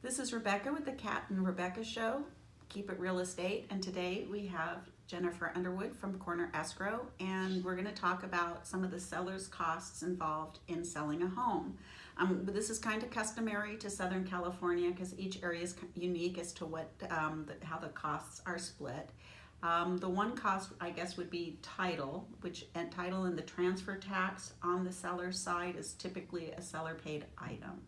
This is Rebecca with the Cat and Rebecca Show, Keep It Real Estate, and today we have Jennifer Underwood from Corner Escrow, and we're going to talk about some of the seller's costs involved in selling a home. But this is kind of customary to Southern California because each area is unique as to what how the costs are split. The one cost, I guess, would be title, and title and the transfer tax on the seller's side is typically a seller-paid item.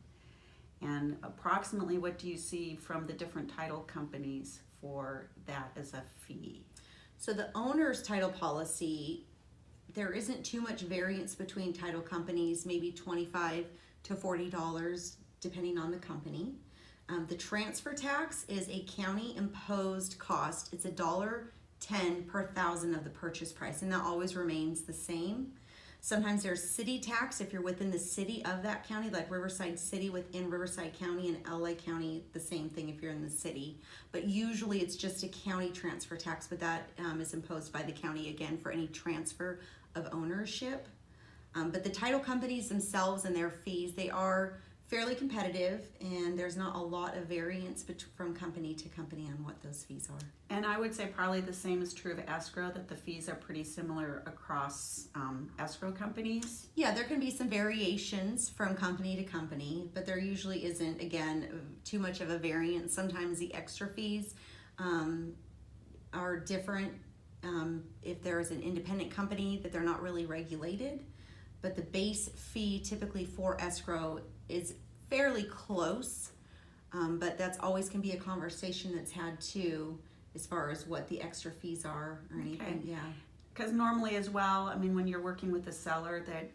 And approximately what do you see from the different title companies for that as a fee? So the owner's title policy, there isn't too much variance between title companies, maybe $25 to $40 depending on the company. The transfer tax is a county imposed cost. It's $1.10 per thousand of the purchase price, and that always remains the same. Sometimes there's city tax if you're within the city of that county, like Riverside City within Riverside County, and LA County, the same thing if you're in the city. But usually it's just a county transfer tax, but that is imposed by the county again for any transfer of ownership. But the title companies themselves and their fees, they are fairly competitive, and there's not a lot of variance from company to company on what those fees are. And I would say probably the same is true of escrow, that the fees are pretty similar across escrow companies. Yeah, there can be some variations from company to company, but there usually isn't, again, too much of a variance. Sometimes the extra fees are different if there is an independent company that they're not really regulated. But the base fee typically for escrow is fairly close, but that's always can be a conversation that's had too, as far as what the extra fees are or anything. Okay. Yeah. Because normally as well, I mean, when you're working with the seller, that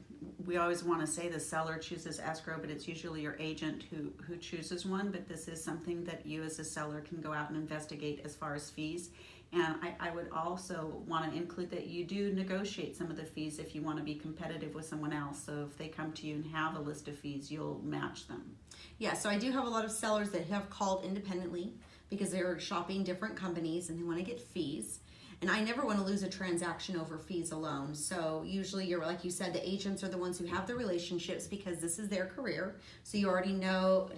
we always want to say the seller chooses escrow, but it's usually your agent who chooses one. But this is something that you as a seller can go out and investigate as far as fees. And I would also want to include that you do negotiate some of the fees if you want to be competitive with someone else. So if they come to you and have a list of fees, you'll match them. Yeah, so I do have a lot of sellers that have called independently because they're shopping different companies and they want to get fees. And I never want to lose a transaction over fees alone. So usually you're, like you said, the agents are the ones who have the relationships because this is their career. So you already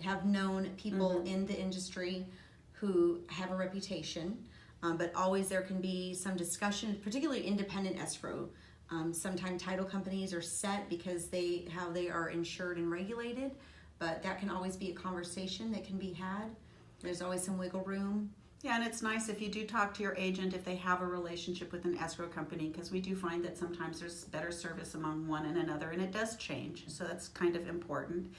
have known people in the industry who have a reputation. But always there can be some discussion, particularly independent escrow. Sometimes title companies are set because how they are insured and regulated, but that can always be a conversation that can be had. There's always some wiggle room. Yeah, and it's nice if you do talk to your agent if they have a relationship with an escrow company, because we do find that sometimes there's better service among one and another, and it does change, so that's kind of important.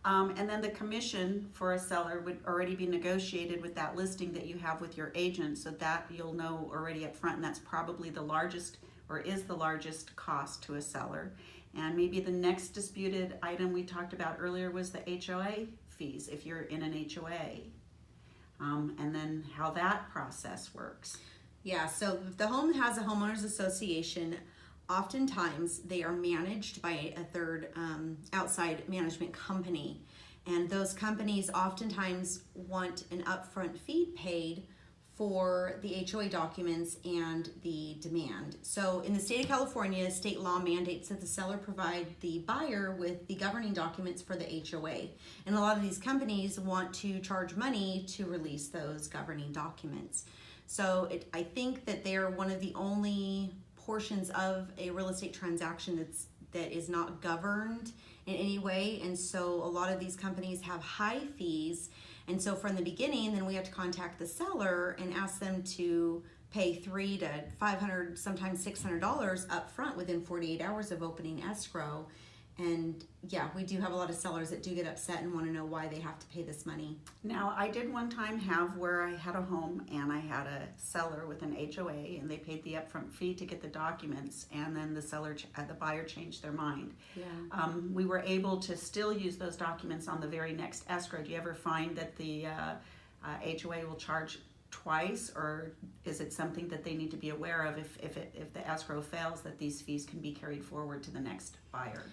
And then the commission for a seller would already be negotiated with that listing that you have with your agent, so that you'll know already up front, and that's probably the largest, or is the largest cost to a seller. And maybe the next disputed item we talked about earlier was the HOA fees, if you're in an HOA, and then how that process works. Yeah, so if the home has a homeowners association, oftentimes they are managed by a third outside management company, and those companies oftentimes want an upfront fee paid for the HOA documents and the demand. So in the state of California, state law mandates that the seller provide the buyer with the governing documents for the HOA, and a lot of these companies want to charge money to release those governing documents. So I think that they're one of the only portions of a real estate transaction that is not governed in any way, and so a lot of these companies have high fees, and so from the beginning then we have to contact the seller and ask them to pay $300 to $500, sometimes $600 up front within 48 hours of opening escrow. And yeah, we do have a lot of sellers that do get upset and want to know why they have to pay this money. Now, I did one time have where I had a home and I had a seller with an HOA, and they paid the upfront fee to get the documents, and then the buyer changed their mind. Yeah. We were able to still use those documents on the very next escrow. Do you ever find that the HOA will charge twice, or is it something that they need to be aware of if the escrow fails, that these fees can be carried forward to the next buyer?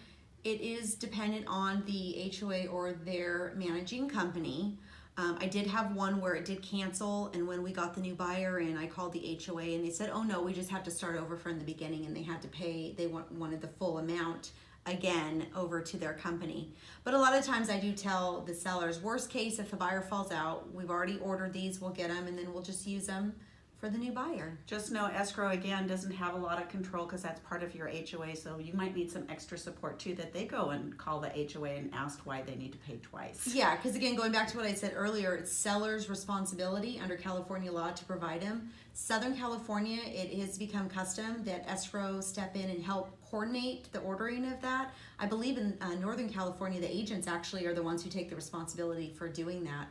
It is dependent on the HOA or their managing company. I did have one where it did cancel, and when we got the new buyer in, I called the HOA and they said, oh no, we just have to start over from the beginning, and they had to pay, they wanted the full amount again over to their company. But a lot of times I do tell the sellers, worst case, if the buyer falls out, we've already ordered these, we'll get them, and then we'll just use them for the new buyer. Just know escrow, again, doesn't have a lot of control because that's part of your HOA, so you might need some extra support too, that they go and call the HOA and ask why they need to pay twice. Yeah, because again, going back to what I said earlier, it's seller's responsibility under California law to provide them. Southern California, it has become custom that escrow step in and help coordinate the ordering of that. I believe in Northern California, the agents actually are the ones who take the responsibility for doing that.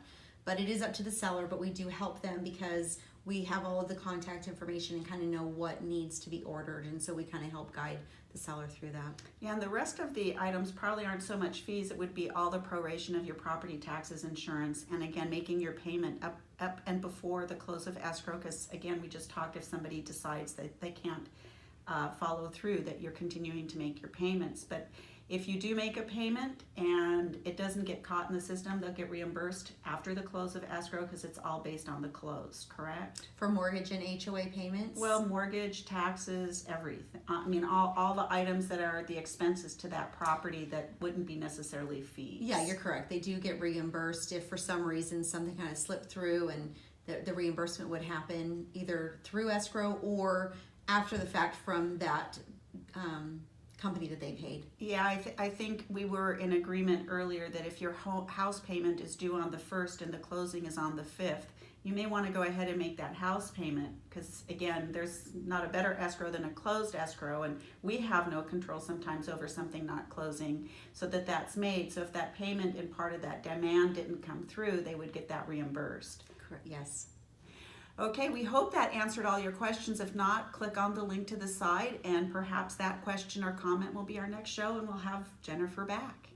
But it is up to the seller, but we do help them because we have all of the contact information and kind of know what needs to be ordered, and so we kind of help guide the seller through that. Yeah, and the rest of the items probably aren't so much fees. It would be all the proration of your property taxes, insurance, and again, making your payment up and before the close of escrow, because again, we just talked, if somebody decides that they can't follow through, that you're continuing to make your payments. But if you do make a payment and it doesn't get caught in the system, they'll get reimbursed after the close of escrow because it's all based on the close, correct? For mortgage and HOA payments? Well, mortgage, taxes, everything. I mean, all the items that are the expenses to that property that wouldn't be necessarily fees. Yeah, you're correct. They do get reimbursed if for some reason something kind of slipped through, and the reimbursement would happen either through escrow or after the fact from that company that they paid. Yeah, I think we were in agreement earlier that if your house payment is due on the 1st and the closing is on the 5th, you may want to go ahead and make that house payment because, again, there's not a better escrow than a closed escrow, and we have no control sometimes over something not closing, so that's made. So if that payment and part of that demand didn't come through, they would get that reimbursed. Correct. Yes. Okay, we hope that answered all your questions. If not, click on the link to the side, and perhaps that question or comment will be our next show, and we'll have Jennifer back.